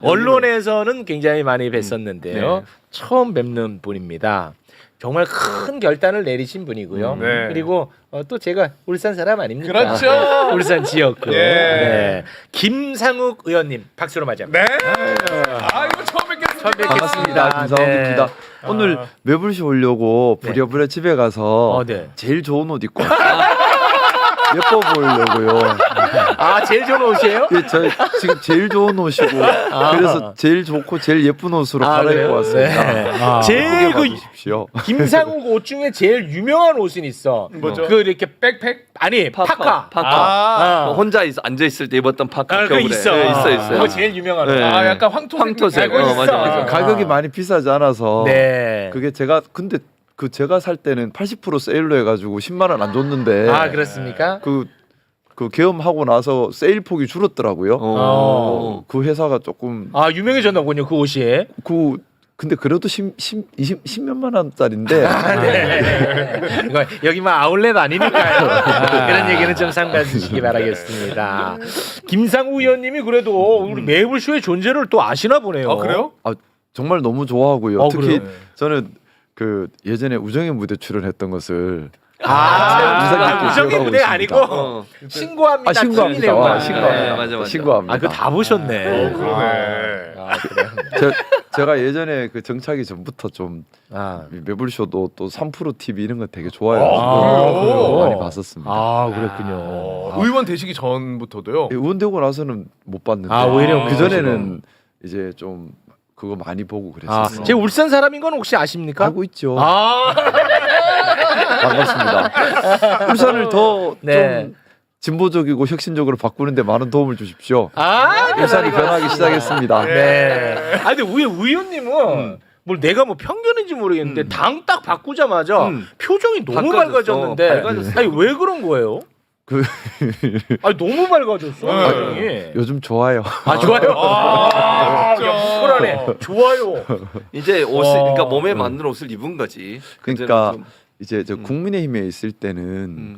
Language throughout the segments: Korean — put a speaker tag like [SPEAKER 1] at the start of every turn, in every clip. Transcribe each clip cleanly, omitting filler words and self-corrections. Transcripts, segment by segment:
[SPEAKER 1] 언론에서는 굉장히 많이 뵀었는데요.
[SPEAKER 2] 네.
[SPEAKER 1] 처음 뵙는 분입니다. 정말 큰 결단을 내리신 분이고요.
[SPEAKER 2] 네.
[SPEAKER 1] 그리고 또 제가 울산 사람 아닙니까?
[SPEAKER 2] 그렇죠.
[SPEAKER 1] 울산 지역구.
[SPEAKER 2] 예.
[SPEAKER 1] 네. 김상욱 의원님 박수로 맞이합니다.
[SPEAKER 2] 네. 아 이거 처음 뵙겠습니다.
[SPEAKER 1] 처음 뵙겠습니다.
[SPEAKER 3] 반갑습니다. 김상욱입니다.
[SPEAKER 1] 네.
[SPEAKER 3] 오늘 매불쇼 오려고
[SPEAKER 1] 네.
[SPEAKER 3] 부랴부랴 집에 가서
[SPEAKER 1] 네.
[SPEAKER 3] 제일 좋은 옷 입고 왔어요. 예뻐 보이려고요.
[SPEAKER 1] 아 제일 좋은 옷이에요?
[SPEAKER 3] 예, 저 지금 제일 좋은 옷이고 그래서 제일 좋고 제일 예쁜 옷으로 갈아입고
[SPEAKER 1] 그래요?
[SPEAKER 3] 왔습니다.
[SPEAKER 1] 네.
[SPEAKER 3] 제일
[SPEAKER 1] 제일 그
[SPEAKER 3] 봐주십시오.
[SPEAKER 1] 김상욱 옷 중에 제일 유명한 옷은 있어.
[SPEAKER 2] 뭐죠?
[SPEAKER 1] 그 이렇게
[SPEAKER 2] 백팩?
[SPEAKER 1] 아니 파카.
[SPEAKER 2] 아,
[SPEAKER 4] 혼자 앉아 있을 때 입었던 파카
[SPEAKER 1] 그거
[SPEAKER 4] 겨울에.
[SPEAKER 1] 있어.
[SPEAKER 4] 네, 있어요.
[SPEAKER 1] 그거 제일 유명한 옷.
[SPEAKER 3] 네.
[SPEAKER 2] 아 약간 황토색.
[SPEAKER 1] 알고 있어.
[SPEAKER 4] 맞아.
[SPEAKER 3] 가격이 많이 비싸지 않아서
[SPEAKER 1] 네.
[SPEAKER 3] 그게 제가 근데 그 제가 살 때는 80% 세일로 해가지고 10만 원 안 줬는데
[SPEAKER 1] 아 그렇습니까?
[SPEAKER 3] 그 계엄하고 나서 세일 폭이 줄었더라고요.
[SPEAKER 1] 어.
[SPEAKER 3] 그 회사가 조금
[SPEAKER 1] 아 유명해졌나군요 그 옷이.
[SPEAKER 3] 근데 그래도 10몇만 원짜리인데
[SPEAKER 1] 네. 이거 여기만 아울렛 아니니까요. 그런 얘기는 좀 삼가 주시기 바라겠습니다. 김상우 의원님이 그래도 우리 매불쇼의 존재를 또 아시나 보네요.
[SPEAKER 2] 아 그래요?
[SPEAKER 3] 정말 너무 좋아하고요. 특히
[SPEAKER 1] 그래요?
[SPEAKER 3] 저는 그 예전에 우정의 무대 출연했던 것을
[SPEAKER 1] 우정의 무대 아니고 신고합니다.
[SPEAKER 3] 신고합니다.
[SPEAKER 1] 팀이네요.
[SPEAKER 3] 신고합니다.
[SPEAKER 4] 네, 맞아.
[SPEAKER 3] 신고합니다.
[SPEAKER 1] 아 그거 다 보셨네.
[SPEAKER 2] 그러네.
[SPEAKER 1] 아 그래요.
[SPEAKER 3] 제가 예전에 그 정착이 전부터 좀
[SPEAKER 1] 아.
[SPEAKER 3] 매불쇼도 또 3프로 TV 이런 거 되게 좋아해요.
[SPEAKER 1] 그래요?
[SPEAKER 3] 많이 봤었습니다.
[SPEAKER 1] 아 그랬군요.
[SPEAKER 2] 의원 되시기 전부터도요.
[SPEAKER 3] 의원되고 나서는 못 봤는데
[SPEAKER 1] 아, 오히려
[SPEAKER 3] 그 전에는 이제 좀 그거 많이 보고
[SPEAKER 1] 아,
[SPEAKER 3] 그랬었어요.
[SPEAKER 1] 제 울산 사람인 건 혹시 아십니까?
[SPEAKER 3] 알고 있죠.
[SPEAKER 1] 아,
[SPEAKER 3] 반갑습니다. 울산을 더
[SPEAKER 1] 네.
[SPEAKER 3] 좀 진보적이고 혁신적으로 바꾸는데 많은 도움을 주십시오.
[SPEAKER 1] 아,
[SPEAKER 3] 울산이 변하기 시작했습니다.
[SPEAKER 1] 네. 아, 근데 왜 의원님은 뭘 내가 뭐 편견인지 모르겠는데 당 딱 바꾸자마자 표정이 너무 밝아졌는데, 아니 왜 그런 거예요? 아니 너무 밝아졌어 표정이.
[SPEAKER 3] 요즘 좋아요.
[SPEAKER 1] 아 좋아요. 아, 쿨하네. 좋아요.
[SPEAKER 4] 이제 옷을 그러니까 몸에 맞는 옷을 입은 거지.
[SPEAKER 3] 그러니까
[SPEAKER 4] 그때는
[SPEAKER 3] 이제 저 국민의힘에 있을 때는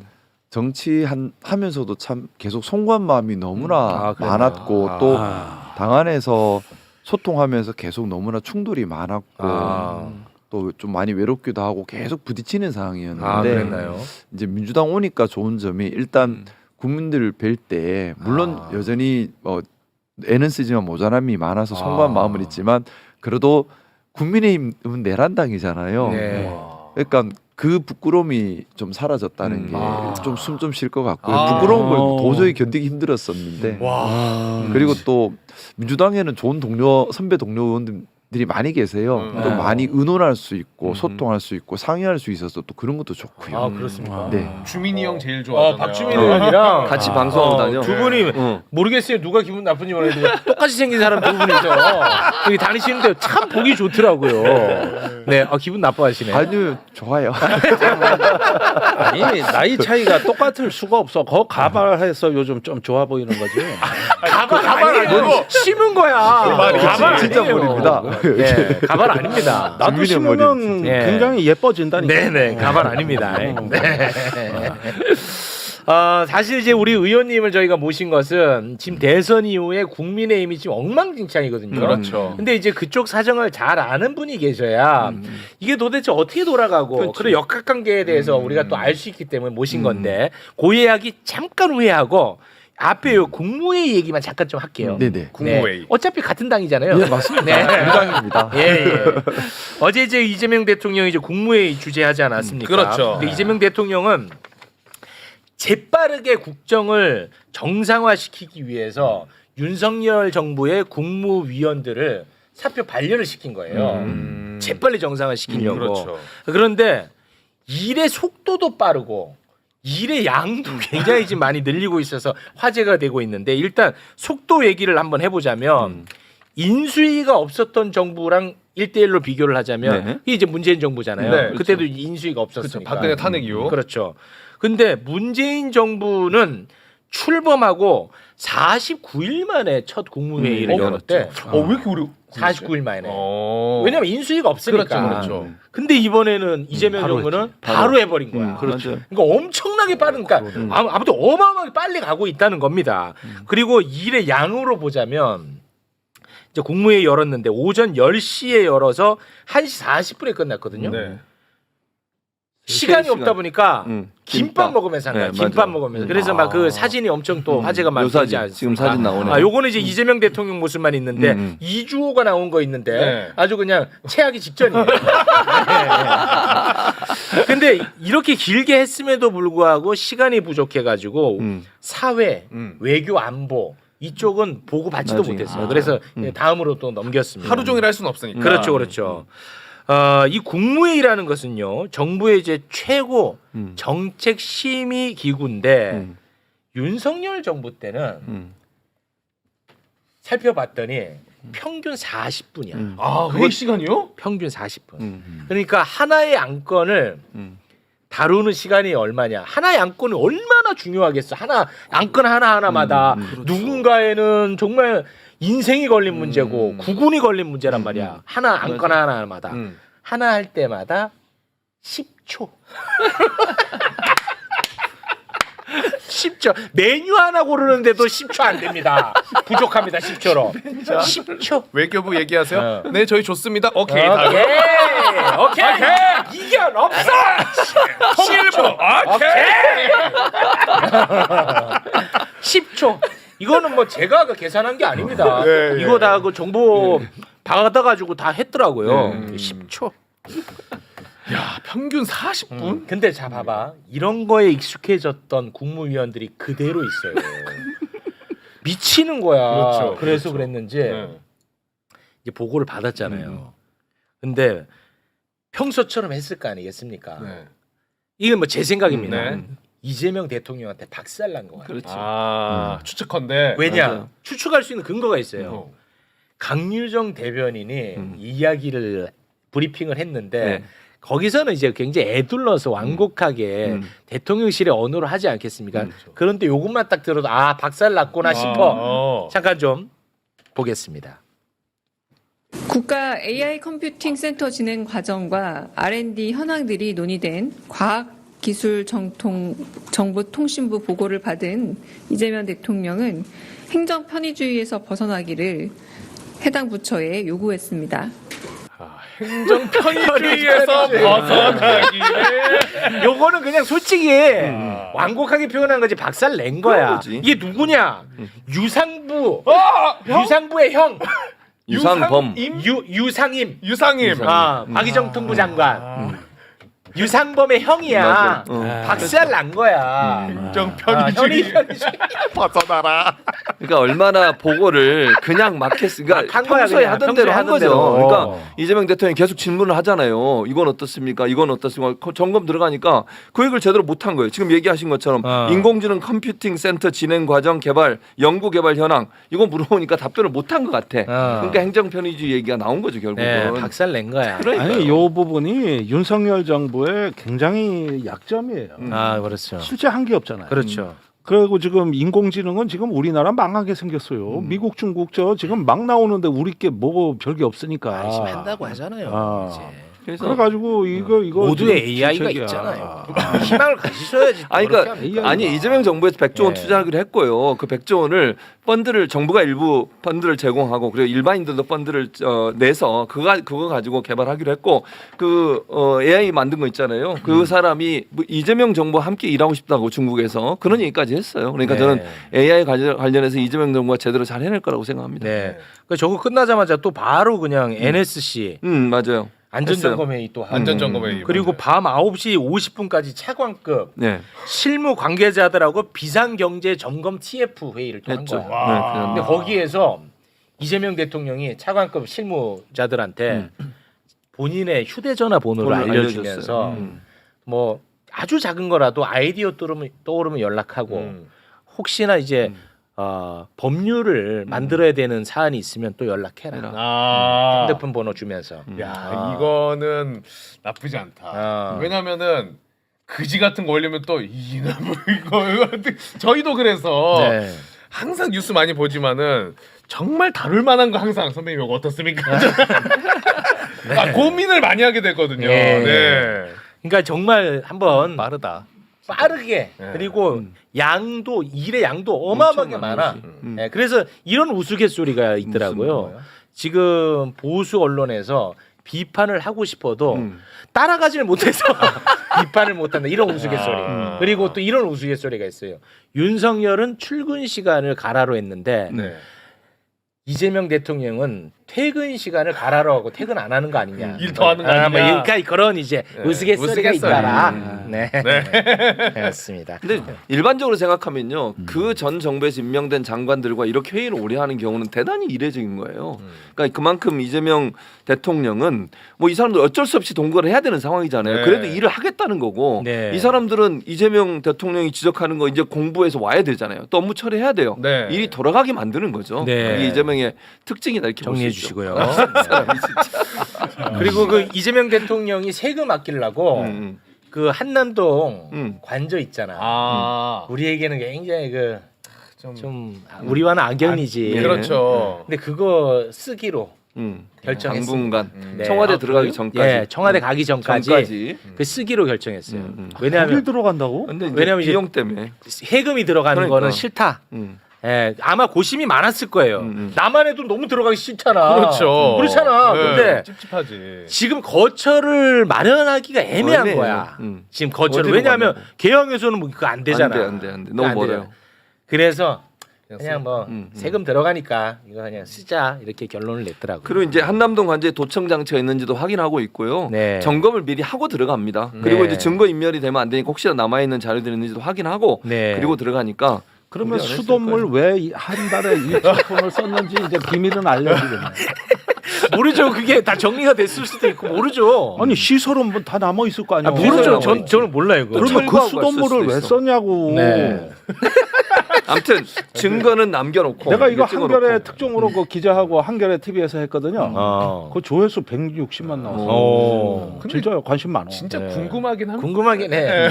[SPEAKER 4] 좀,
[SPEAKER 3] 정치하면서도 참 계속 송구한 마음이 너무나
[SPEAKER 1] 그래요?
[SPEAKER 3] 많았고 또 당 안에서 소통하면서 계속 너무나 충돌이 많았고 또 좀 많이 외롭기도 하고 계속 부딪히는 상황이었는데
[SPEAKER 1] 그랬나요?
[SPEAKER 3] 이제 민주당 오니까 좋은 점이 일단 국민들을 뵐 때 물론 여전히 애는 쓰지만 모자람이 많아서 송구한 마음은 있지만 그래도 국민의힘은 내란당이잖아요.
[SPEAKER 1] 네.
[SPEAKER 3] 그러니까 그 부끄러움이 좀 사라졌다는 게 좀 숨 좀 쉴 것 같고요.
[SPEAKER 2] 아.
[SPEAKER 3] 부끄러운 걸 도저히 견디기 힘들었었는데
[SPEAKER 1] 와.
[SPEAKER 3] 그리고 또 민주당에는 좋은 선배 동료 의원들이 많이 계세요. 또 많이 의논할 수 있고 소통할 수 있고 상의할 수 있어서 또 그런 것도 좋고요.
[SPEAKER 1] 아 그렇습니까?
[SPEAKER 3] 네.
[SPEAKER 2] 주민이 형 제일 좋아하잖아요.
[SPEAKER 1] 박주민 의원이랑
[SPEAKER 4] 같이 방송하고 다녀.
[SPEAKER 1] 두 분이 모르겠어요 누가 기분 나쁜지 모르겠는데 똑같이 생긴 사람 두 분이서 여기 다니시는데 참 보기 좋더라고요. 네, 기분 나빠하시네.
[SPEAKER 3] 아니요, 좋아요.
[SPEAKER 5] 아니 나이 차이가 똑같을 수가 없어. 거 가발해서 요즘 좀 좋아 보이는 거지.
[SPEAKER 1] 가발 아니고 심은 거야. 가발
[SPEAKER 3] 진짜
[SPEAKER 1] 아니에요.
[SPEAKER 3] 모릅니다.
[SPEAKER 1] 네, 가발 아닙니다.
[SPEAKER 5] 나도
[SPEAKER 3] 주민의 머리
[SPEAKER 5] 심으면
[SPEAKER 1] 진짜.
[SPEAKER 5] 굉장히 예뻐진다니까.
[SPEAKER 1] 네네 가발 아닙니다. 네. 사실 이제 우리 의원님을 저희가 모신 것은 지금 대선 이후에 국민의힘이 지금 엉망진창이거든요.
[SPEAKER 2] 그렇죠.
[SPEAKER 1] 근데 이제 그쪽 사정을 잘 아는 분이 계셔야 이게 도대체 어떻게 돌아가고 그런 역학관계에 대해서 우리가 또 알 수 있기 때문에 모신 건데 그 이야기 잠깐 후회하고 앞에 요 국무회의 얘기만 잠깐 좀 할게요.
[SPEAKER 3] 네네.
[SPEAKER 2] 국무회의.
[SPEAKER 1] 어차피 같은 당이잖아요.
[SPEAKER 3] 예, 맞습니다.
[SPEAKER 1] 네.
[SPEAKER 3] 우리 당입니다.
[SPEAKER 1] 예. 어제 이제 이재명 대통령이 이제 국무회의 주재하지 않았습니까?
[SPEAKER 2] 그렇죠.
[SPEAKER 1] 근데 이재명 대통령은 재빠르게 국정을 정상화시키기 위해서 윤석열 정부의 국무위원들을 사표 반려를 시킨 거예요. 재빨리 정상화시키려고.
[SPEAKER 2] 그렇죠.
[SPEAKER 1] 그런데 일의 속도도 빠르고 일의 양도 굉장히 지금 많이 늘리고 있어서 화제가 되고 있는데 일단 속도 얘기를 한번 해보자면 인수위가 없었던 정부랑 1대1로 비교를 하자면
[SPEAKER 4] 네.
[SPEAKER 1] 이게 이제 문재인 정부잖아요.
[SPEAKER 2] 네,
[SPEAKER 1] 그때도 인수위가 없었으니까.
[SPEAKER 2] 그렇죠. 박근혜 탄핵 이후.
[SPEAKER 1] 그렇죠. 근데 문재인 정부는 출범하고 49일 만에 첫 국무회의를 열었대.
[SPEAKER 2] 왜 이렇게 오래?
[SPEAKER 1] 49일 만에.
[SPEAKER 2] 어.
[SPEAKER 1] 왜냐면 인수위가 없으니까.
[SPEAKER 2] 그렇죠.
[SPEAKER 1] 근데 이번에는 이재명
[SPEAKER 5] 바로
[SPEAKER 1] 정부는
[SPEAKER 5] 했지.
[SPEAKER 1] 바로 해버린 거야.
[SPEAKER 4] 그렇죠.
[SPEAKER 1] 그러니까 엄청나게 빠른, 그러니까 아무튼 어마어마하게 빨리 가고 있다는 겁니다. 그리고 일의 양으로 보자면 이제 국무회의 열었는데 오전 10시에 열어서 1시 40분에 끝났거든요.
[SPEAKER 2] 네.
[SPEAKER 1] 시간이
[SPEAKER 3] 시간.
[SPEAKER 1] 없다 보니까 김밥 먹으면서 한 거야.
[SPEAKER 3] 네,
[SPEAKER 1] 김밥
[SPEAKER 3] 맞아요.
[SPEAKER 1] 먹으면서. 그래서 막 그 사진이 엄청 또 화제가
[SPEAKER 3] 요
[SPEAKER 1] 많이 되지
[SPEAKER 3] 사진,
[SPEAKER 1] 않습니까?
[SPEAKER 3] 지금 사진 나오네.
[SPEAKER 1] 아, 요거는 이제 이재명 대통령 모습만 있는데 이주호가 나온 거 있는데
[SPEAKER 2] 네.
[SPEAKER 1] 아주 그냥 체하기 직전이에요. 네. 근데 이렇게 길게 했음에도 불구하고 시간이 부족해가지고 사회, 외교, 안보 이쪽은 보고 받지도
[SPEAKER 3] 나중에.
[SPEAKER 1] 못했어요. 그래서 다음으로 또 넘겼습니다.
[SPEAKER 2] 하루 종일 할 수는 없으니까.
[SPEAKER 1] 그렇죠, 그렇죠. 이 국무회의라는 것은요 정부의 이제 최고 정책 심의 기구인데 윤석열 정부 때는 살펴봤더니 평균 40분이야.
[SPEAKER 2] 아, 회의 시간이요?
[SPEAKER 1] 평균 40분. 그러니까 하나의 안건을 다루는 시간이 얼마냐? 하나의 안건이 얼마나 중요하겠어? 하나 안건 하나마다 누군가에는 정말 인생이 걸린 문제고 구군이 걸린 문제란 말이야. 하나 안건 하나마다 하나 할 때마다 10초. 10초. 메뉴 하나 고르는데도 10초 안 됩니다. 부족합니다. 10초로. 10초.
[SPEAKER 2] 외교부 얘기하세요? 네, 저희 좋습니다. 오케이. 다음.
[SPEAKER 1] 오케이. 이견 없어.
[SPEAKER 2] 통일부. 오케이.
[SPEAKER 1] 10초. 이거는 뭐 제가 그 계산한 게 아닙니다.
[SPEAKER 2] 네,
[SPEAKER 1] 이거 다 그 정보 받아가지고 다 했더라고요. 10초.
[SPEAKER 2] 야, 평균 40분?
[SPEAKER 1] 근데 자 봐봐. 이런 거에 익숙해졌던 국무위원들이 그대로 있어요. 미치는 거야.
[SPEAKER 2] 그렇죠,
[SPEAKER 1] 그래서
[SPEAKER 2] 그렇죠.
[SPEAKER 1] 그랬는지
[SPEAKER 2] 네.
[SPEAKER 1] 이제 보고를 받았잖아요. 근데 평소처럼 했을 거 아니겠습니까?
[SPEAKER 2] 네.
[SPEAKER 1] 이건 뭐 제 생각입니다.
[SPEAKER 2] 네.
[SPEAKER 1] 이재명 대통령한테 박살난 거 같아요.
[SPEAKER 3] 그렇지.
[SPEAKER 2] 아, 추측컨대.
[SPEAKER 1] 왜냐?
[SPEAKER 3] 맞아요.
[SPEAKER 1] 추측할 수 있는 근거가 있어요.
[SPEAKER 2] 어.
[SPEAKER 1] 강유정 대변인이 이야기를 브리핑을 했는데
[SPEAKER 3] 네.
[SPEAKER 1] 거기서는 이제 굉장히 애둘러서 완곡하게 대통령실의 언어로 하지 않겠습니까? 그런데 요것만 딱 들어도 아 박살 났구나 싶어. 잠깐 좀 보겠습니다.
[SPEAKER 6] 국가 AI 컴퓨팅 센터 진행 과정과 R&D 현황들이 논의된 과학기술정보통신부 보고를 받은 이재명 대통령은 행정 편의주의에서 벗어나기를 해당 부처에 요구했습니다.
[SPEAKER 2] 행정 편의주의에서 벗어나기를.
[SPEAKER 1] 요거는 그냥 솔직히 완곡하게 표현한 거지 박살 낸 거야.
[SPEAKER 3] 거지.
[SPEAKER 1] 이게 누구냐? 유상부의 형.
[SPEAKER 3] 유상범.
[SPEAKER 1] 유상임.
[SPEAKER 2] 유상임.
[SPEAKER 1] 박의정통부 장관. 유상범의 형이야. 박살 난 거야.
[SPEAKER 2] 행정 편의주의 벗어나라.
[SPEAKER 4] 그러니까 얼마나 보고를 그냥 막 했으니까
[SPEAKER 1] 막 한 거야,
[SPEAKER 4] 평소에
[SPEAKER 1] 그냥.
[SPEAKER 4] 하던
[SPEAKER 1] 평소에
[SPEAKER 4] 대로 한
[SPEAKER 1] 하던
[SPEAKER 4] 거죠.
[SPEAKER 1] 대로.
[SPEAKER 4] 그러니까 이재명 대통령이 계속 질문을 하잖아요. 이건 어떻습니까? 이건 어떻습니까? 점검 들어가니까 그 얘기를 제대로 못 한 거예요. 지금 얘기하신 것처럼 인공지능 컴퓨팅 센터 진행 과정 개발, 연구 개발 현황 이거 물어보니까 답변을 못 한 것 같아. 그러니까 행정 편의주의 얘기가 나온 거죠, 결국은.
[SPEAKER 1] 네, 박살 낸 거야.
[SPEAKER 4] 그러니까요.
[SPEAKER 5] 아니 요 부분이 윤석열 정부의 굉장히 약점이에요.
[SPEAKER 1] 아, 그렇죠.
[SPEAKER 5] 실제 한 게 없잖아요.
[SPEAKER 1] 그렇죠.
[SPEAKER 5] 그리고 지금 인공지능은 지금 우리나라 망하게 생겼어요. 미국, 중국 저 지금 막 나오는데 우리 게 뭐 별게 없으니까.
[SPEAKER 1] 지금 한다고 하잖아요.
[SPEAKER 5] 아.
[SPEAKER 1] 이제.
[SPEAKER 4] 그래서
[SPEAKER 5] 그래가지고 이거
[SPEAKER 1] 모두의
[SPEAKER 5] 지금
[SPEAKER 1] AI가
[SPEAKER 5] 실책이야.
[SPEAKER 1] 있잖아요. 희망을 가지셔야지.
[SPEAKER 4] 아니
[SPEAKER 1] 그렇게
[SPEAKER 4] 그러니까
[SPEAKER 1] 하면.
[SPEAKER 4] 아니 이재명 정부에서 100조 원
[SPEAKER 1] 네.
[SPEAKER 4] 투자하기로 했고요. 그 100조 원을 펀드를 정부가 일부 펀드를 제공하고 그리고 일반인들도 펀드를 내서 그거 가지고 개발하기로 했고 그 AI 만든 거 있잖아요. 그 사람이 뭐 이재명 정부와 함께 일하고 싶다고 중국에서 그런 얘기까지 했어요. 그러니까
[SPEAKER 1] 네.
[SPEAKER 4] 저는 AI 관련해서 이재명 정부가 제대로 잘 해낼 거라고 생각합니다.
[SPEAKER 1] 네. 그 저거 끝나자마자 또 바로 그냥 NSC
[SPEAKER 4] 맞아요.
[SPEAKER 1] 안전점검회의 또 하고
[SPEAKER 2] 안전점검회의.
[SPEAKER 1] 그리고 밤 9시 50분까지 차관급
[SPEAKER 4] 네.
[SPEAKER 1] 실무 관계자들하고 비상경제 점검 TF 회의를 또 한
[SPEAKER 4] 했죠.
[SPEAKER 1] 거야.
[SPEAKER 4] 네,
[SPEAKER 1] 근데 거기에서 이재명 대통령이 차관급 실무자들한테 본인의 휴대전화 번호를
[SPEAKER 4] 번호를
[SPEAKER 1] 알려주면서
[SPEAKER 4] 알려줬어요.
[SPEAKER 1] 뭐 아주 작은 거라도 아이디어 떠오르면 연락하고 혹시나 이제 법률을 만들어야 되는 사안이 있으면 또 연락해라.
[SPEAKER 2] 아.
[SPEAKER 1] 핸드폰 번호 주면서.
[SPEAKER 2] 야, 이거는 나쁘지 않다. 왜냐면은 그지 같은 거 올리면 또 이놈의 이거 저희도 그래서
[SPEAKER 1] 네.
[SPEAKER 2] 항상 뉴스 많이 보지만은 정말 다룰 만한 거 항상 선배님 이거 어떻습니까? 아, 고민을 많이 하게 되거든요.
[SPEAKER 1] 네.
[SPEAKER 2] 네.
[SPEAKER 1] 그러니까 정말 한번
[SPEAKER 2] 빠르다.
[SPEAKER 1] 빠르게 그리고 양도 일의 양도 어마어마하게 많아. 네, 그래서 이런 우스갯소리가 있더라고요. 지금 보수 언론에서 비판을 하고 싶어도 따라가지를 못해서 비판을 못한다 이런 우스갯소리. 그리고 또 이런 우스갯소리가 있어요. 윤석열은 출근 시간을 가라로 했는데
[SPEAKER 2] 네.
[SPEAKER 1] 이재명 대통령은 퇴근 시간을 가라로 하고 퇴근 안 하는 거 아니냐.
[SPEAKER 2] 일 더 하는 거 아니냐.
[SPEAKER 1] 뭐 그러니까 그런 이제
[SPEAKER 2] 네.
[SPEAKER 1] 우스갯소리가
[SPEAKER 2] 우스갯소리.
[SPEAKER 1] 있다라. 네. 그렇습니다.
[SPEAKER 4] 근데 일반적으로 생각하면요, 그 전 정부에서 임명된 장관들과 이렇게 회의를 오래 하는 경우는 대단히 이례적인 거예요. 그러니까 그만큼 이재명 대통령은 뭐 이 사람들 어쩔 수 없이 동거를 해야 되는 상황이잖아요.
[SPEAKER 2] 네.
[SPEAKER 4] 그래도 일을 하겠다는 거고
[SPEAKER 1] 네.
[SPEAKER 4] 이 사람들은 이재명 대통령이 지적하는 거 이제 공부해서 와야 되잖아요. 또 업무 처리해야 돼요.
[SPEAKER 2] 네.
[SPEAKER 4] 일이 돌아가게 만드는 거죠.
[SPEAKER 1] 네.
[SPEAKER 4] 이게 이재명의 특징이다 이렇게 볼 수
[SPEAKER 1] 정리해
[SPEAKER 4] 있죠.
[SPEAKER 1] 주시고요. 그리고 그 이재명 대통령이 세금 아끼려고 그 한남동 관저 있잖아.
[SPEAKER 2] 아.
[SPEAKER 1] 우리에게는 굉장히 그
[SPEAKER 2] 좀
[SPEAKER 1] 좀 우리와는 악연이지.
[SPEAKER 4] 예.
[SPEAKER 2] 그렇죠.
[SPEAKER 1] 근데 그거 쓰기로 결정했습니다.
[SPEAKER 4] 당분간
[SPEAKER 1] 네.
[SPEAKER 4] 청와대
[SPEAKER 1] 아,
[SPEAKER 4] 들어가기
[SPEAKER 1] 그래요?
[SPEAKER 4] 전까지.
[SPEAKER 1] 예, 청와대 가기 전까지 그 쓰기로 결정했어요.
[SPEAKER 5] 거길
[SPEAKER 1] 왜냐하면
[SPEAKER 5] 들어간다고?
[SPEAKER 4] 근데 이제
[SPEAKER 1] 왜냐면 이제
[SPEAKER 4] 비용 때문에.
[SPEAKER 1] 세금이 들어가는
[SPEAKER 4] 그러니까.
[SPEAKER 1] 거는 싫다.
[SPEAKER 4] 음.
[SPEAKER 1] 예, 아마 고심이 많았을 거예요.
[SPEAKER 4] 음.
[SPEAKER 1] 나만 해도 너무 들어가기 싫잖아.
[SPEAKER 2] 그렇죠.
[SPEAKER 1] 그렇잖아.
[SPEAKER 2] 네.
[SPEAKER 1] 근데
[SPEAKER 2] 찝찝하지.
[SPEAKER 1] 지금 거처를 마련하기가 애매한
[SPEAKER 4] 애매해요.
[SPEAKER 1] 거야.
[SPEAKER 4] 어디로
[SPEAKER 1] 지금 거처를 왜냐하면
[SPEAKER 4] 가냐고.
[SPEAKER 1] 개혁에서는 뭐 그거 안 되잖아.
[SPEAKER 4] 안 돼. 너무
[SPEAKER 1] 안
[SPEAKER 4] 멀어요.
[SPEAKER 1] 돼요. 그래서 그냥 뭐
[SPEAKER 4] 음.
[SPEAKER 1] 세금 들어가니까 이거 그냥 쓰자 이렇게 결론을 냈더라고요.
[SPEAKER 4] 그리고 이제 한남동 관저에 도청 장치가 있는지도 확인하고 있고요.
[SPEAKER 1] 네.
[SPEAKER 4] 점검을 미리 하고 들어갑니다. 그리고
[SPEAKER 1] 네.
[SPEAKER 4] 이제 증거 인멸이 되면 안 되니까 혹시나 남아 있는 자료들이 있는지도 확인하고
[SPEAKER 1] 네.
[SPEAKER 4] 그리고 들어가니까.
[SPEAKER 5] 그러면
[SPEAKER 4] 우리 안 했을
[SPEAKER 5] 수돗물 왜 한 달에 2천 을 썼는지 이제 비밀은 알려주겠네.
[SPEAKER 1] 모르죠. 그게 다 정리가 됐을 수도 있고 모르죠.
[SPEAKER 5] 아니 시설은 뭐 다 남아 있을 거 아니야.
[SPEAKER 1] 모르죠.
[SPEAKER 4] 비밀은
[SPEAKER 1] 저는 몰라요. 그거.
[SPEAKER 5] 그러면 그
[SPEAKER 4] 철거하고
[SPEAKER 5] 수돗물을
[SPEAKER 4] 갔을
[SPEAKER 5] 왜
[SPEAKER 4] 수도
[SPEAKER 5] 썼냐고.
[SPEAKER 1] 네.
[SPEAKER 4] 아무튼 증거는 남겨놓고.
[SPEAKER 5] 내가 이거
[SPEAKER 4] 이거
[SPEAKER 5] 한겨레
[SPEAKER 4] 찍어놓고.
[SPEAKER 5] 특종으로 그 기자하고 한겨레 TV에서 했거든요.
[SPEAKER 1] 어.
[SPEAKER 5] 그 조회수 160만 나왔어.
[SPEAKER 1] 어.
[SPEAKER 5] 진짜 관심 많아.
[SPEAKER 2] 진짜
[SPEAKER 1] 네.
[SPEAKER 2] 궁금하긴 합니다.
[SPEAKER 1] 궁금하긴 해.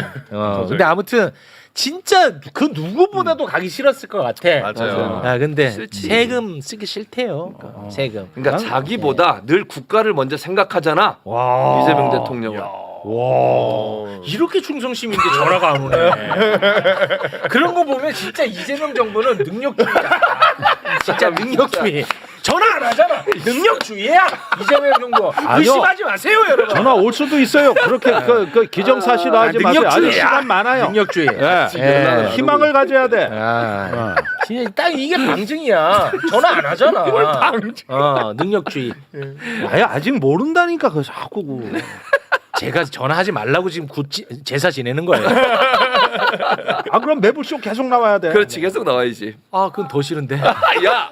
[SPEAKER 1] 근데 아무튼 진짜 그 누구보다도 가기 싫었을 것 같아.
[SPEAKER 2] 맞아요.
[SPEAKER 1] 아 근데
[SPEAKER 4] 싫지.
[SPEAKER 1] 세금 쓰기 싫대요. 세금.
[SPEAKER 4] 그러니까 자기보다 늘 국가를 먼저 생각하잖아.
[SPEAKER 1] 와.
[SPEAKER 4] 이재명 대통령은.
[SPEAKER 1] 와. 이렇게 충성심인데 전화가 안 오네. 그런 거 보면 진짜 이재명 정부는 능력주의야. 진짜 능력주의. 전화 안 하잖아. 능력주의야. 이재명 정부.
[SPEAKER 5] 아니요.
[SPEAKER 1] 의심하지 마세요, 여러분.
[SPEAKER 5] 전화 올 수도 있어요. 그렇게 그 기정사실로 하지 마세요. 아직
[SPEAKER 1] 능력주의야.
[SPEAKER 5] 시간 많아요.
[SPEAKER 1] 능력주의.
[SPEAKER 5] 예. 희망을 가져야 돼.
[SPEAKER 1] 아, 진짜 딱 이게 방증이야. 전화 안 하잖아. 능력주의.
[SPEAKER 5] 아예 아직 모른다니까 그 자꾸 그.
[SPEAKER 1] 제가 전화하지 말라고 지금 제사 지내는 거예요.
[SPEAKER 5] 아 그럼 매불쇼 계속 나와야 돼.
[SPEAKER 4] 그렇지 계속 나와야지.
[SPEAKER 1] 아, 그건 더 싫은데.
[SPEAKER 4] 야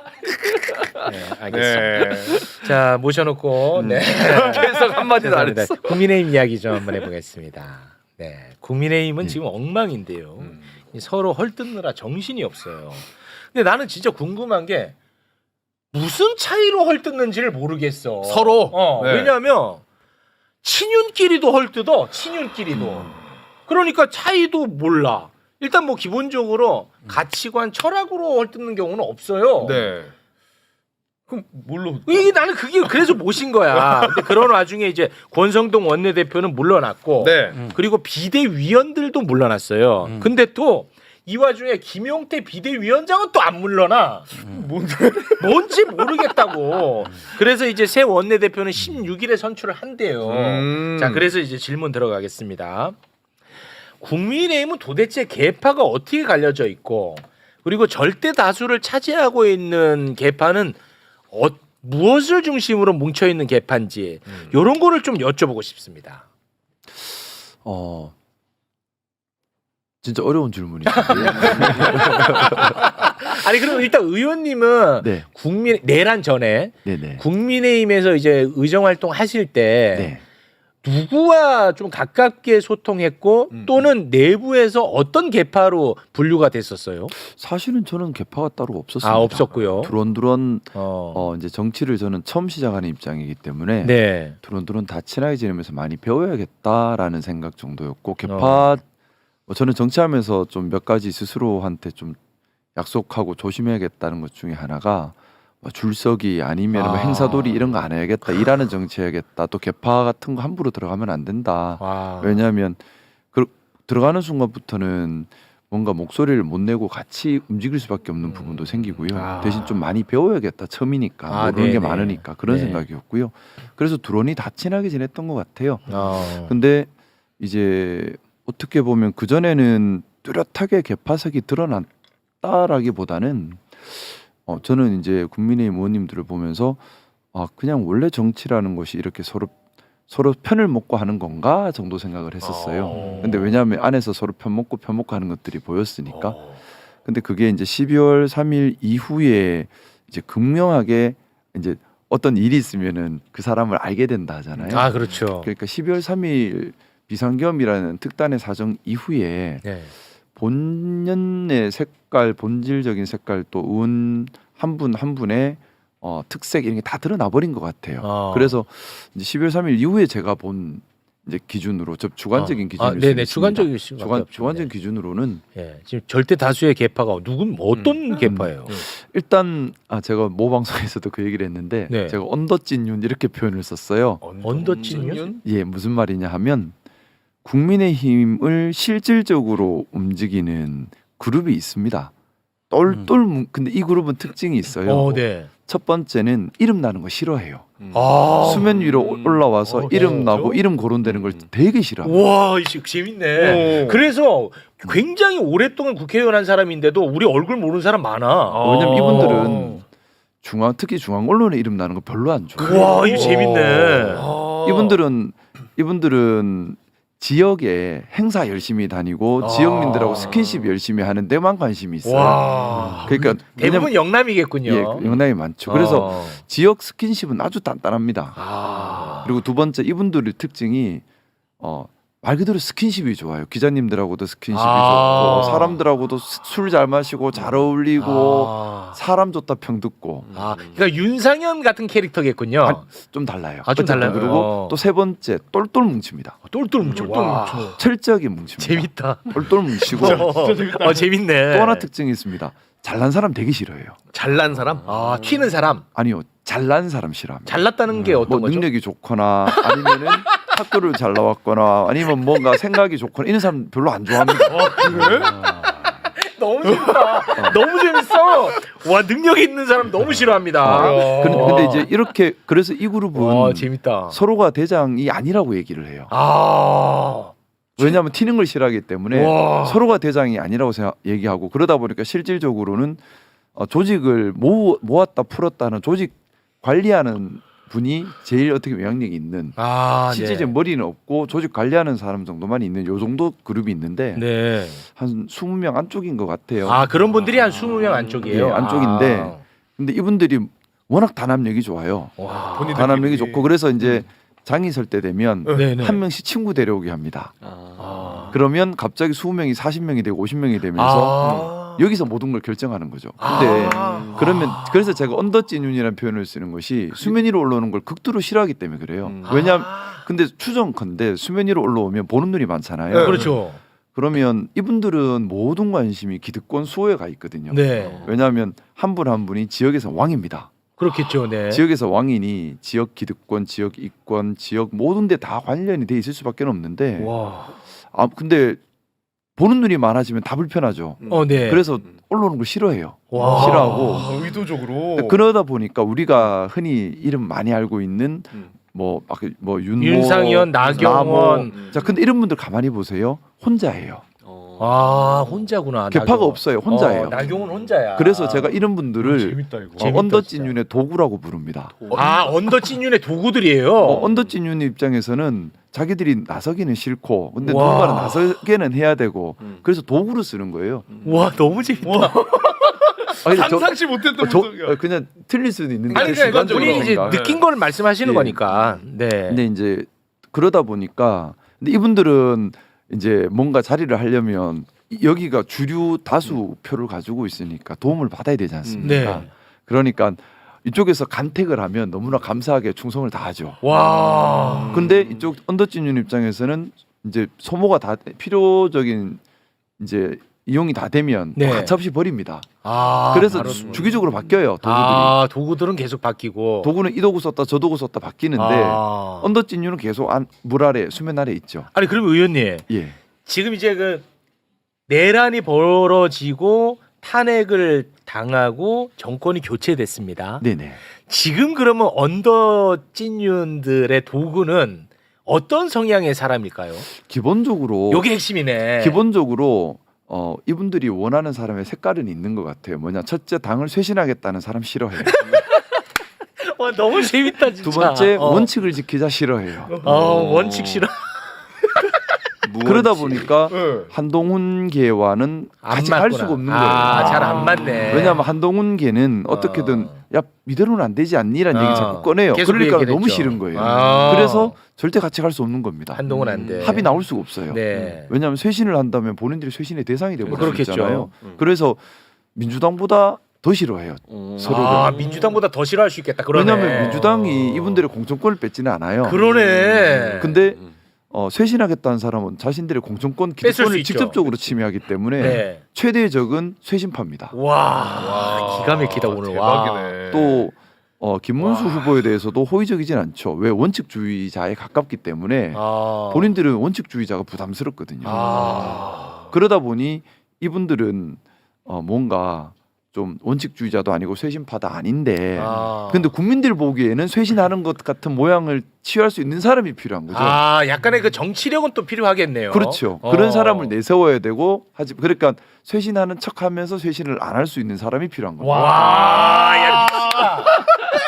[SPEAKER 1] 네, 알겠습니다. 자, 모셔놓고 네.
[SPEAKER 4] 계속 한마디도 안
[SPEAKER 1] 죄송합니다.
[SPEAKER 4] 했어.
[SPEAKER 1] 국민의힘 이야기 좀 한번 해보겠습니다. 네, 국민의힘은 지금 엉망인데요. 서로 헐뜯느라 정신이 없어요. 근데 나는 진짜 궁금한 게 무슨 차이로 헐뜯는지를 모르겠어.
[SPEAKER 2] 서로? 네.
[SPEAKER 1] 왜냐하면 친윤끼리도 헐뜯어. 친윤끼리도. 그러니까 차이도 몰라. 일단 뭐 기본적으로 가치관, 철학으로 헐뜯는 경우는 없어요.
[SPEAKER 2] 네. 그럼 뭘로?
[SPEAKER 1] 이게 나는 그게 그래서 모신 거야. 근데 그런 와중에 이제 권성동 원내대표는 물러났고,
[SPEAKER 2] 네.
[SPEAKER 1] 그리고 비대위원들도 물러났어요. 근데 또 이 와중에 김용태 비대위원장은 또 안 물러나. 뭔지 모르겠다고. 그래서 이제 새 원내대표는 16일에 선출을 한대요. 자, 그래서 이제 질문 들어가겠습니다. 국민의힘은 도대체 계파가 어떻게 갈려져 있고, 그리고 절대 다수를 차지하고 있는 계파는 무엇을 중심으로 뭉쳐 있는 계파인지 이런 거를 좀 여쭤보고 싶습니다.
[SPEAKER 3] 진짜 어려운 질문이죠.
[SPEAKER 1] 아니 그럼 일단 의원님은
[SPEAKER 3] 네,
[SPEAKER 1] 내란 전에
[SPEAKER 3] 네네.
[SPEAKER 1] 국민의힘에서 이제 의정 활동 하실 때
[SPEAKER 3] 네.
[SPEAKER 1] 누구와 좀 가깝게 소통했고 또는 내부에서 어떤 계파로 분류가 됐었어요?
[SPEAKER 3] 사실은 저는 개파가 따로 없었습니다.
[SPEAKER 1] 아, 없었고요.
[SPEAKER 3] 두런두런
[SPEAKER 1] 어.
[SPEAKER 3] 이제 정치를 저는 처음 시작하는 입장이기 때문에
[SPEAKER 1] 네.
[SPEAKER 3] 두런두런 다 친하게 지내면서 많이 배워야겠다라는 생각 정도였고 개파 저는 정치하면서 좀 몇 가지 스스로한테 좀 약속하고 조심해야겠다는 것 중에 하나가 줄서기 아니면 뭐 행사돌이 이런 거 안 해야겠다, 일하는 정치해야겠다, 또 개파 같은 거 함부로 들어가면 안 된다.
[SPEAKER 1] 와.
[SPEAKER 3] 왜냐하면 들어가는 순간부터는 뭔가 목소리를 못 내고 같이 움직일 수밖에 없는 부분도 생기고요. 대신 좀 많이 배워야겠다. 처음이니까 모르는 게
[SPEAKER 1] 네네.
[SPEAKER 3] 많으니까 그런
[SPEAKER 1] 네.
[SPEAKER 3] 생각이었고요. 그래서 두런이 다 친하게 지냈던 것 같아요.
[SPEAKER 1] 어.
[SPEAKER 3] 근데 이제 어떻게 보면 그 전에는 뚜렷하게 개파색이 드러났다라기보다는 저는 이제 국민의힘 의원님들을 보면서 그냥 원래 정치라는 것이 이렇게 서로 편을 먹고 하는 건가 정도 생각을 했었어요. 근데 왜냐하면 안에서 서로 편 먹고 하는 것들이 보였으니까. 근데 그게 이제 12월 3일 이후에 이제 극명하게 이제 어떤 일이 있으면은 그 사람을 알게 된다 하잖아요.
[SPEAKER 1] 아 그렇죠.
[SPEAKER 3] 그러니까 12월 3일 비상계엄이라는 특단의 사정 이후에
[SPEAKER 1] 네.
[SPEAKER 3] 본연의 색깔, 본질적인 색깔 또 의원 한 분 한 분의 특색 이런 게 다 드러나 버린 것 같아요. 그래서 이제 12월 3일 이후에 제가 본 이제 기준으로 주관적인 기준일 수
[SPEAKER 1] 네네
[SPEAKER 3] 있습니다.
[SPEAKER 1] 주관적인
[SPEAKER 3] 기준으로는
[SPEAKER 1] 예, 지금 절대 다수의 계파가 어떤 계파예요?
[SPEAKER 3] 일단 제가 모 방송에서도 그 얘기를 했는데
[SPEAKER 1] 네.
[SPEAKER 3] 제가 언더찐윤 이렇게 표현을 썼어요.
[SPEAKER 1] 언더찐윤?
[SPEAKER 3] 예, 무슨 말이냐 하면 국민의힘을 실질적으로 움직이는 그룹이 있습니다. 근데 이 그룹은 특징이 있어요.
[SPEAKER 1] 네.
[SPEAKER 3] 첫 번째는 이름 나는 거 싫어해요.
[SPEAKER 1] 아.
[SPEAKER 3] 수면 위로 올라와서 이름 나고 이름 거론되는 걸 되게 싫어해요.
[SPEAKER 1] 와, 이거 재밌네. 그래서 굉장히 오랫동안 국회의원 한 사람인데도 우리 얼굴 모르는 사람 많아.
[SPEAKER 3] 왜냐면 이분들은 특히 중앙 언론에 이름 나는 거 별로 안 좋아해요.
[SPEAKER 1] 와, 이거 재밌네.
[SPEAKER 3] 이분들은 지역에 행사 열심히 다니고 지역민들하고 스킨십 열심히 하는 데만 관심이 있어요.
[SPEAKER 1] 와.
[SPEAKER 3] 그러니까
[SPEAKER 1] 대부분 영남이겠군요.
[SPEAKER 3] 예, 영향이 많죠. 그래서 지역 스킨십은 아주 단단합니다. 그리고 두 번째 이분들의 특징이 말 그대로 스킨십이 좋아요. 기자님들하고도 스킨십이 좋고 사람들하고도 술 잘 마시고 잘 어울리고 사람 좋다 평 듣고
[SPEAKER 1] 그러니까 윤상현 같은 캐릭터겠군요.
[SPEAKER 3] 좀 달라요.
[SPEAKER 1] 좀 달라요.
[SPEAKER 3] 그리고 또 세 번째 똘똘 뭉칩니다.
[SPEAKER 1] 똘똘 뭉쳐. 와.
[SPEAKER 3] 철저하게 뭉칩니다.
[SPEAKER 1] 재밌다.
[SPEAKER 3] 똘똘 뭉치고
[SPEAKER 1] 재밌네.
[SPEAKER 3] 또 하나 특징이 있습니다. 잘난 사람 되게 싫어해요.
[SPEAKER 2] 잘난 사람?
[SPEAKER 1] 튀는 사람.
[SPEAKER 3] 아니요, 잘난 사람 싫어합니다.
[SPEAKER 1] 잘났다는 게 어떤
[SPEAKER 3] 뭐
[SPEAKER 1] 거죠?
[SPEAKER 3] 능력이 좋거나 아니면은 학교를 잘 나왔거나 아니면 뭔가 생각이 좋거나 이런 사람 별로 안 좋아합니다.
[SPEAKER 2] 그래?
[SPEAKER 1] 너무 재밌다. 너무 재밌어. 와, 능력 있는 사람 너무 싫어합니다.
[SPEAKER 3] 근데 이제 이렇게 그래서 이 그룹은
[SPEAKER 1] 와, 재밌다.
[SPEAKER 3] 서로가 대장이 아니라고 얘기를 해요. 왜냐하면 튀는 걸 싫어하기 때문에 서로가 대장이 아니라고 얘기하고 그러다 보니까 실질적으로는 조직을 모았다 풀었다는 조직 관리하는 분이 제일 어떻게 영향력이 있는 실질적인 머리는 없고 조직 관리하는 사람 정도만 있는 요 정도 그룹이 있는데
[SPEAKER 1] 네.
[SPEAKER 3] 한 20명 안쪽인 것 같아요.
[SPEAKER 1] 그런 분들이 한 20명 안쪽이에요.
[SPEAKER 3] 예, 안쪽인데 근데 이분들이 워낙 단합력이 좋아요. 단합력이 좋고 그래서 이제 장이 설 때 되면
[SPEAKER 1] 네네.
[SPEAKER 3] 한 명씩 친구 데려오게 합니다. 그러면 갑자기 20명이 40명이 되고 50명이 되면서 여기서 모든 걸 결정하는 거죠. 근데 그래서 제가 언더찐윤이라는 표현을 쓰는 것이 수면 위로 올라오는 걸 극도로 싫어하기 때문에 그래요. 왜냐하면 근데 추정컨대 수면 위로 올라오면 보는 눈이 많잖아요.
[SPEAKER 1] 그렇죠.
[SPEAKER 3] 그러면 이분들은 모든 관심이 기득권 수호에 가 있거든요.
[SPEAKER 1] 네.
[SPEAKER 3] 왜냐하면 한 분 한 분이 지역에서 왕입니다.
[SPEAKER 1] 그렇겠죠. 네.
[SPEAKER 3] 지역에서 왕이니 지역 기득권, 지역 이권, 지역 모든 데 다 관련이 돼 있을 수밖에 없는데 근데 보는 눈이 많아지면 다 불편하죠.
[SPEAKER 1] 네.
[SPEAKER 3] 그래서 올라오는 걸 싫어해요.
[SPEAKER 1] 와.
[SPEAKER 3] 싫어하고
[SPEAKER 2] 의도적으로.
[SPEAKER 3] 그러다 보니까 우리가 흔히 이름 많이 알고 있는 뭐 윤모,
[SPEAKER 1] 윤상현, 나경원.
[SPEAKER 3] 자, 근데 이런 분들 가만히 보세요. 혼자예요.
[SPEAKER 1] 혼자구나.
[SPEAKER 3] 개파가
[SPEAKER 1] 나경원.
[SPEAKER 3] 없어요. 혼자예요.
[SPEAKER 1] 나경원 혼자야.
[SPEAKER 3] 그래서 제가 이런 분들을
[SPEAKER 2] 재밌다 이거.
[SPEAKER 3] 언더찐윤의 도구라고 부릅니다.
[SPEAKER 1] 언더찐윤의 도구들이에요.
[SPEAKER 3] 언더찐윤의 입장에서는 자기들이 나서기는 싫고 근데
[SPEAKER 1] 와.
[SPEAKER 3] 누군가는 나서게는 해야 되고 그래서 도구로 쓰는 거예요.
[SPEAKER 1] 와, 너무 재밌다.
[SPEAKER 2] 상상치 못했던 분석이야.
[SPEAKER 3] 그냥 틀릴 수도 있는데
[SPEAKER 2] 아니,
[SPEAKER 3] 제
[SPEAKER 2] 그러니까
[SPEAKER 3] 주관적으로
[SPEAKER 1] 본인이 이제
[SPEAKER 3] 생각.
[SPEAKER 1] 느낀 걸 말씀하시는
[SPEAKER 3] 예.
[SPEAKER 1] 거니까. 네.
[SPEAKER 3] 근데 이제 그러다 보니까 근데 이분들은 이제 뭔가 자리를 하려면 여기가 주류 다수 표를 가지고 있으니까 도움을 받아야 되지 않습니까?
[SPEAKER 1] 네.
[SPEAKER 3] 그러니까 이쪽에서 간택을 하면 너무나 감사하게 충성을 다하죠.
[SPEAKER 1] 와.
[SPEAKER 3] 근데 이쪽 언더찐윤 입장에서는 이제 소모가 다 필요적인 이제 이용이 다 되면
[SPEAKER 1] 네.
[SPEAKER 3] 가차없이 버립니다. 그래서
[SPEAKER 1] 바로
[SPEAKER 3] 주기적으로 바뀌어요. 도구들이.
[SPEAKER 1] 도구들은 계속 바뀌고.
[SPEAKER 3] 도구는 이 도구 썼다 저 도구 썼다 바뀌는데 언더찐윤은 계속 물 아래 수면 아래 있죠.
[SPEAKER 1] 아니, 그럼 의원님
[SPEAKER 3] 예.
[SPEAKER 1] 지금 이제 그 내란이 벌어지고 탄핵을 당하고 정권이 교체됐습니다.
[SPEAKER 3] 네네.
[SPEAKER 1] 지금 그러면 언더 찐윤들의 도구는 어떤 성향의 사람일까요?
[SPEAKER 3] 기본적으로
[SPEAKER 1] 요게 핵심이네.
[SPEAKER 3] 기본적으로 이분들이 원하는 사람의 색깔은 있는 것 같아요. 뭐냐, 첫째, 당을 쇄신하겠다는 사람 싫어해요.
[SPEAKER 1] 와, 너무 재밌다 진짜.
[SPEAKER 3] 두 번째, 원칙을 지키자 싫어해요.
[SPEAKER 1] 원칙 싫어.
[SPEAKER 3] 그러다 보니까
[SPEAKER 2] 네.
[SPEAKER 3] 한동훈계와는
[SPEAKER 1] 안
[SPEAKER 3] 같이 갈
[SPEAKER 1] 맞구나.
[SPEAKER 3] 수가 없는 거예요.
[SPEAKER 1] 잘 안 맞네.
[SPEAKER 3] 왜냐하면 한동훈계는 어떻게든 야 이대로는 안 되지 않니라는 얘기 자꾸 꺼내요.
[SPEAKER 1] 계속 그
[SPEAKER 3] 그러니까
[SPEAKER 1] 얘기를
[SPEAKER 3] 너무
[SPEAKER 1] 했죠.
[SPEAKER 3] 싫은 거예요.
[SPEAKER 1] 아.
[SPEAKER 3] 그래서 절대 같이 갈 수 없는 겁니다.
[SPEAKER 1] 한동훈 안 돼.
[SPEAKER 3] 합의 나올 수가 없어요.
[SPEAKER 1] 네.
[SPEAKER 3] 왜냐하면 쇄신을 한다면 본인들이 쇄신의 대상이 되고
[SPEAKER 1] 그렇겠죠.
[SPEAKER 3] 있잖아요. 그래서 민주당보다 더 싫어해요. 서로를.
[SPEAKER 1] 민주당보다 더 싫어할 수 있겠다. 그러네.
[SPEAKER 3] 왜냐하면 민주당이 이분들의 공천권을 뺏지는 않아요.
[SPEAKER 1] 그러네.
[SPEAKER 3] 근데 쇄신하겠다는 사람은 자신들의 공천권
[SPEAKER 1] 뺏을 수
[SPEAKER 3] 기득권을
[SPEAKER 1] 있죠.
[SPEAKER 3] 직접적으로 침해하기 때문에
[SPEAKER 1] 네.
[SPEAKER 3] 최대의 적은 쇄신파입니다.
[SPEAKER 1] 와, 기가 막히다 오늘.
[SPEAKER 2] 대박이네.
[SPEAKER 3] 또 김문수 후보에 대해서도 호의적이진 않죠. 왜 원칙주의자에 가깝기 때문에 본인들은 원칙주의자가 부담스럽거든요. 그러다 보니 이분들은 뭔가 좀 원칙주의자도 아니고 쇄신파도 아닌데 근데 국민들 보기에는 쇄신하는 것 같은 모양을 취할 수 있는 사람이 필요한 거죠.
[SPEAKER 1] 약간의 그 정치력은 또 필요하겠네요.
[SPEAKER 3] 그렇죠. 그런 사람을 내세워야 되고 그러니까 쇄신하는 척하면서 쇄신을 안 할 수 있는 사람이 필요한 거죠.
[SPEAKER 1] 와, 야 미치다.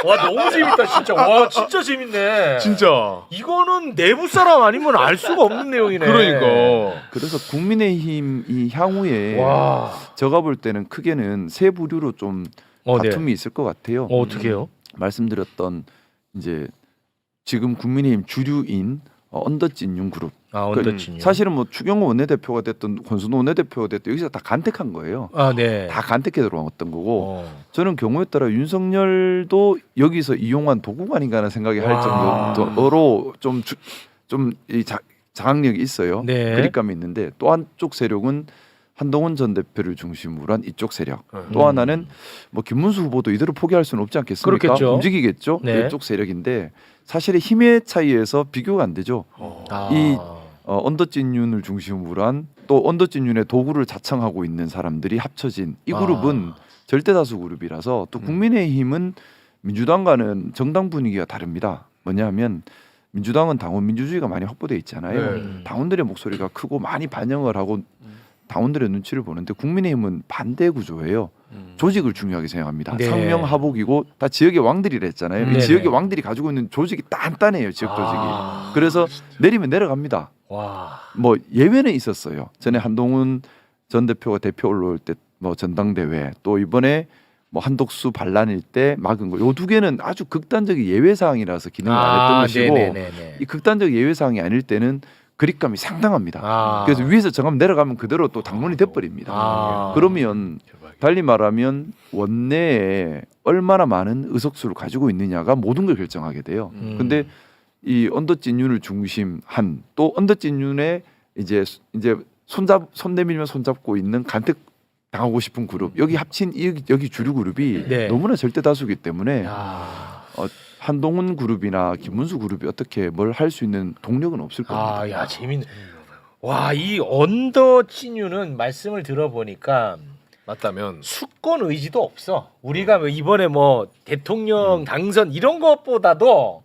[SPEAKER 1] 와, 너무 재밌다 진짜. 와, 진짜 재밌네.
[SPEAKER 2] 진짜.
[SPEAKER 1] 이거는 내부 사람 아니면 알 수가 없는 내용이네.
[SPEAKER 2] 그러니까.
[SPEAKER 3] 그래서 국민의힘이 향후에
[SPEAKER 1] 와.
[SPEAKER 3] 제가 볼 때는 크게는 세 부류로 좀 다툼이 있을 것 같아요.
[SPEAKER 1] 어떻게요?
[SPEAKER 3] 말씀드렸던 이제 지금 국민의힘 주류인 언더찐윤 그룹.
[SPEAKER 1] 언더찐윤.
[SPEAKER 3] 사실은 뭐 추경호 원내대표가 됐든 권순호 원내대표가 됐든 여기서 다 간택한 거예요.
[SPEAKER 1] 네.
[SPEAKER 3] 다 간택해 들어왔던 거고 저는 경우에 따라 윤석열도 여기서 이용한 도구가 아닌가 하는 생각이 할 정도로 좀 장악력이 있어요.
[SPEAKER 1] 네.
[SPEAKER 3] 그립감이 있는데 또 한쪽 세력은 한동훈 전 대표를 중심으로 한 이쪽 세력. 또 하나는 뭐 김문수 후보도 이대로 포기할 수는 없지 않겠습니까?
[SPEAKER 1] 그렇겠죠.
[SPEAKER 3] 움직이겠죠.
[SPEAKER 1] 네.
[SPEAKER 3] 이쪽 세력인데 사실의 힘의 차이에서 비교가 안 되죠. 이 언더찐윤을 중심으로 한 또 언더찐윤의 도구를 자청하고 있는 사람들이 합쳐진 이 그룹은 절대 다수 그룹이라서 또 국민의힘은 민주당과는 정당 분위기가 다릅니다. 뭐냐하면 민주당은 당원 민주주의가 많이 확보돼 있잖아요. 당원들의 목소리가 크고 많이 반영을 하고 당원들의 눈치를 보는데 국민의힘은 반대 구조예요. 조직을 중요하게 생각합니다.
[SPEAKER 1] 네.
[SPEAKER 3] 상명하복이고 다 지역의 왕들이라 했잖아요. 이
[SPEAKER 1] 네네.
[SPEAKER 3] 지역의 왕들이 가지고 있는 조직이 단단해요. 지역 조직이. 그래서 내리면 내려갑니다.
[SPEAKER 1] 와.
[SPEAKER 3] 뭐 예외는 있었어요. 전에 한동훈 전 대표가 대표 올라올 때 뭐 전당대회 또 이번에 뭐 한독수 반란일 때 막은 거. 요 두 개는 아주 극단적인 예외 사항이라서 기능을 안 했던 것이고
[SPEAKER 1] 네네네네.
[SPEAKER 3] 이 극단적 예외 사항이 아닐 때는 그립감이 상당합니다. 그래서 위에서 정하면 내려가면 그대로 또 당론이 돼버립니다. 그러면 달리 말하면 원내에 얼마나 많은 의석수를 가지고 있느냐가 모든 걸 결정하게 돼요. 근데 이 언더찐윤을 중심한 또 언더찐윤의 이제 손 내밀면 손잡고 있는 간택 당하고 싶은 그룹 여기 합친 여기 주류 그룹이
[SPEAKER 1] 네.
[SPEAKER 3] 너무나 절대 다수기 때문에 한동훈 그룹이나 김문수 그룹이 어떻게 뭘 할 수 있는 동력은 없을 겁니다.
[SPEAKER 1] 야, 재밌네. 와, 이 언더 찐유는 말씀을 들어보니까
[SPEAKER 2] 맞다면
[SPEAKER 1] 수권 의지도 없어. 우리가 뭐 이번에 뭐 대통령 당선 이런 것보다도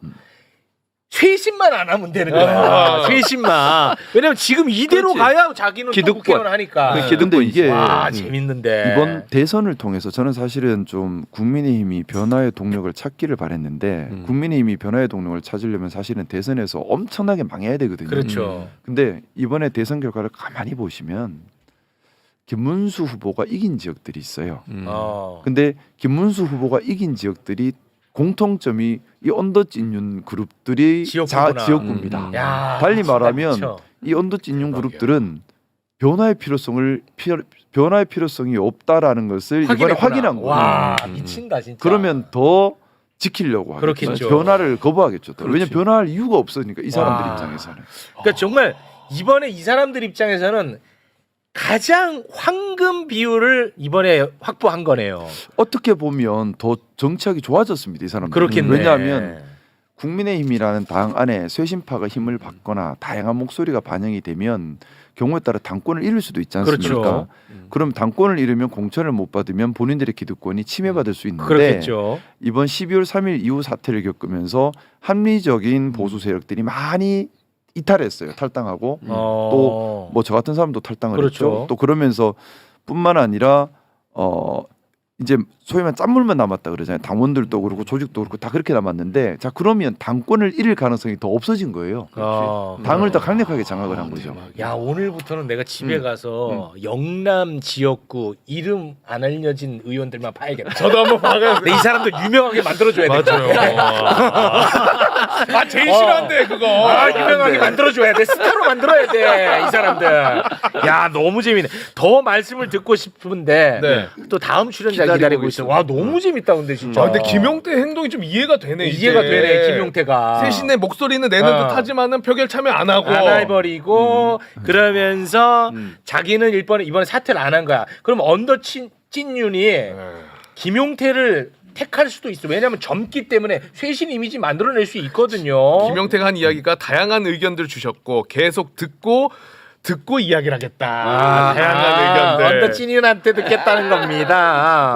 [SPEAKER 1] 쇄신만 안 하면 되는 거야. 쇄신만. 왜냐면 지금 이대로
[SPEAKER 3] 그렇지.
[SPEAKER 1] 가야 자기는 또
[SPEAKER 4] 기득권.
[SPEAKER 1] 국회의원 하니까.
[SPEAKER 3] 근데 이게
[SPEAKER 1] 재밌는데.
[SPEAKER 3] 이번 대선을 통해서 저는 사실은 좀 국민의힘이 변화의 동력을 찾기를 바랬는데 국민의힘이 변화의 동력을 찾으려면 사실은 대선에서 엄청나게 망해야 되거든요.
[SPEAKER 1] 그렇죠.
[SPEAKER 3] 근데 이번에 대선 결과를 가만히 보시면 김문수 후보가 이긴 지역들이 있어요. 근데 김문수 후보가 이긴 지역들이 공통점이 이 언더찐윤 그룹들이 지역구입니다.
[SPEAKER 1] 야,
[SPEAKER 3] 달리 말하면
[SPEAKER 1] 그렇죠.
[SPEAKER 3] 이 언더찐윤 그룹들은 변화의 필요성이 없다라는 것을 이번에 확인한 거예요.
[SPEAKER 1] 와, 미친다 진짜.
[SPEAKER 3] 그러면 더 지키려고 하겠죠.
[SPEAKER 1] 그렇겠죠.
[SPEAKER 3] 변화를 거부하겠죠.
[SPEAKER 4] 그렇지.
[SPEAKER 3] 왜냐하면 변화할 이유가 없으니까 이 사람들
[SPEAKER 1] 와.
[SPEAKER 3] 입장에서는.
[SPEAKER 1] 그러니까 정말 이번에 이 사람들 입장에서는 가장 황금 비율을 이번에 확보한 거네요.
[SPEAKER 3] 어떻게 보면 더 정치하기 좋아졌습니다. 이 사람들.
[SPEAKER 1] 그렇겠네.
[SPEAKER 3] 왜냐하면 국민의힘이라는 당 안에 쇄신파가 힘을 받거나 다양한 목소리가 반영이 되면 경우에 따라 당권을 잃을 수도 있지 않습니까?
[SPEAKER 1] 그렇죠.
[SPEAKER 3] 그럼 당권을 잃으면 공천을 못 받으면 본인들의 기득권이 침해받을 수 있는데
[SPEAKER 1] 그렇겠죠.
[SPEAKER 3] 이번 12월 3일 이후 사태를 겪으면서 합리적인 보수 세력들이 많이 이탈했어요. 탈당하고 또 뭐 저 같은 사람도 탈당을
[SPEAKER 1] 그렇죠.
[SPEAKER 3] 했죠. 또 그러면서 뿐만 아니라 이제 소위 말하면 짠물만 남았다 그러잖아요. 당원들도 그렇고 조직도 그렇고 다 그렇게 남았는데 자 그러면 당권을 잃을 가능성이 더 없어진 거예요. 당을 더 강력하게 장악을 한 거죠.
[SPEAKER 1] 야 오늘부터는 내가 집에 가서 영남 지역구 이름 안 알려진 의원들만 봐야겠다.
[SPEAKER 2] 저도 한번 봐야 돼.
[SPEAKER 1] 이 사람들 유명하게 만들어줘야 돼.
[SPEAKER 2] 맞아요. 아 제일 싫어한대 그거.
[SPEAKER 1] 아 유명하게 만들어줘야 돼. 스타로 만들어야 돼. 이 사람들. 야 너무 재밌네. 더 말씀을 듣고 싶은데
[SPEAKER 2] 네.
[SPEAKER 1] 또 다음 출연자 기다리고 있어. 와 너무 재밌다 근데 진짜.
[SPEAKER 2] 아, 근데 김용태 행동이 좀 이해가 되네.
[SPEAKER 1] 이해가
[SPEAKER 2] 이제.
[SPEAKER 1] 되네 김용태가.
[SPEAKER 2] 세신의 목소리는 내는 듯하지만은 표결 참여 안 하고.
[SPEAKER 1] 안 해버리고 그러면서 자기는 이번에 사퇴를 안 한 거야. 그럼 언더 찐윤이 김용태를 택할 수도 있어. 왜냐하면 젊기 때문에 쇄신 이미지 만들어낼 수 있거든요.
[SPEAKER 2] 김용태가 한 이야기가 다양한 의견들 주셨고 계속 듣고 이야기를 하겠다. 다양한 의견들.
[SPEAKER 1] 언더 찐윤한테 듣겠다는 겁니다.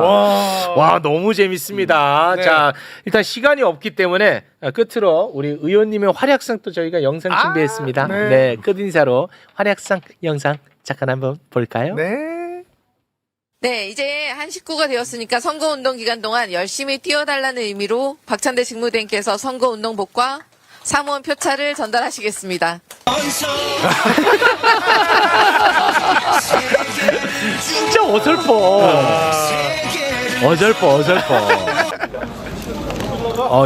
[SPEAKER 1] 와 너무 재밌습니다.
[SPEAKER 2] 네.
[SPEAKER 1] 자 일단 시간이 없기 때문에 끝으로 우리 의원님의 활약상 또 저희가 영상 준비했습니다.
[SPEAKER 2] 네.
[SPEAKER 1] 네, 끝인사로 활약상 영상 잠깐 한번 볼까요?
[SPEAKER 2] 네.
[SPEAKER 7] 네, 이제 한 식구가 되었으니까 선거운동 기간 동안 열심히 뛰어달라는 의미로 박찬대 직무대행께서 선거운동복과 사무원 표차를 전달하시겠습니다.
[SPEAKER 1] 진짜 어설퍼.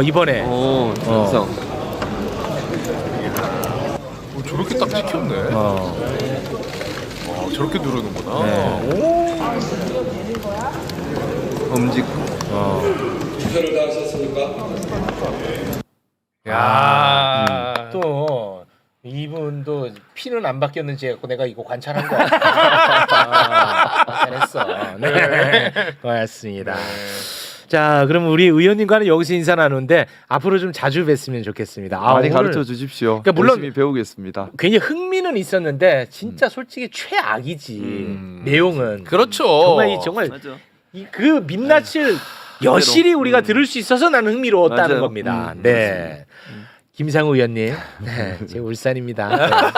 [SPEAKER 1] 이번에
[SPEAKER 4] 항상
[SPEAKER 2] 저렇게 딱 찍혔네. 저렇게 누르는구나.
[SPEAKER 1] 네.
[SPEAKER 4] 엄직.
[SPEAKER 2] 야.
[SPEAKER 1] 또 이분도 피는 안 바뀌었는지 해갖고 내가 이거 관찰한 거야. 관찰했어. 네, 고맙습니다. 자, 그럼 우리 의원님과는 여기서 인사 나누는데 앞으로 좀 자주 뵀으면 좋겠습니다.
[SPEAKER 3] 많이
[SPEAKER 1] 오늘
[SPEAKER 3] 가르쳐 주십시오.
[SPEAKER 1] 그러니까 물론-
[SPEAKER 3] 열심히 배우겠습니다.
[SPEAKER 1] 굉장히 흥미는 있었는데 진짜 솔직히 최악이지. 내용은
[SPEAKER 2] 그렇죠.
[SPEAKER 1] 정말
[SPEAKER 4] 맞아.
[SPEAKER 1] 그 민낯을 여실히 우리가 들을 수 있어서 나는 흥미로웠다는
[SPEAKER 4] 맞아요.
[SPEAKER 1] 겁니다. 네. 김상우 의원님, 네, 제 울산입니다.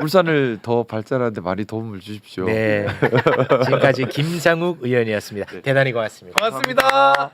[SPEAKER 3] 울산을 더 발전하는데 많이 도움을 주십시오.
[SPEAKER 1] 네. 지금까지 김상욱 의원이었습니다. 대단히 고맙습니다.
[SPEAKER 2] 고맙습니다.